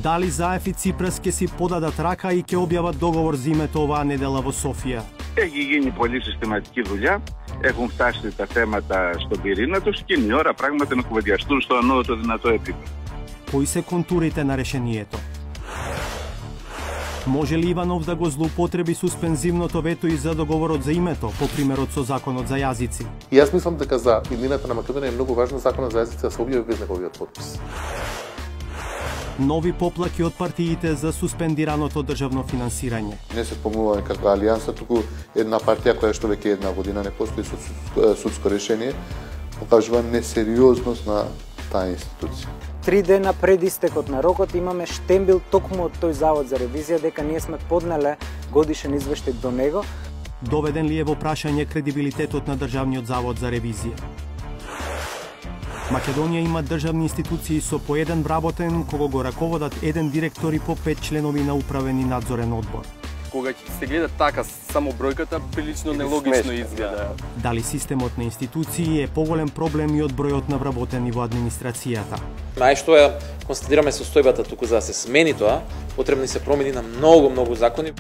Дали Заев и Ципрас ќе си подадат рака и ќе објават договор за името оваа недела во Софија? Έχει γίνει πολύ συστηματική δουλειά. Έχουν φτάσει τα θέματα στον πυρήνα τους και είναι η ώρα πράγματι να κουβεντιαστούν στο ανώτατο δυνατό επίπεδο. Кои се контурите на решението? Може ли Иванов да го злоупотреби суспензивното вето и за договорот за името, по примерот со законот за јазици? Јас мислам дека за иднината на Македонија е многу важно законот за јазици да се објави без неговиот потпис. Нови поплаки од партиите за суспендираното државно финансирање. Не се помнува каква алијанса, туку една партија која што веќе една година не постои судско решение, покажува несериозност на таа институција. 3 дена пред истекот на рокот имаме штембил токму од тој завод за ревизија дека ние сме поднеле годишен извештај до него. Доведен ли е во прашање кредибилитетот на Државниот завод за ревизија? Македонија има државни институции со по еден вработен, кого го раководат еден директор и по 5 членови на управен и надзорен одбор. Кога се гледа така само бројката, прилично нелогично изгледа. Дали системот на институции е поголем проблем и од бројот на вработени во администрацијата? Што ја констатираме состојбата туку за да се смени тоа, потребни се промени на многу закони.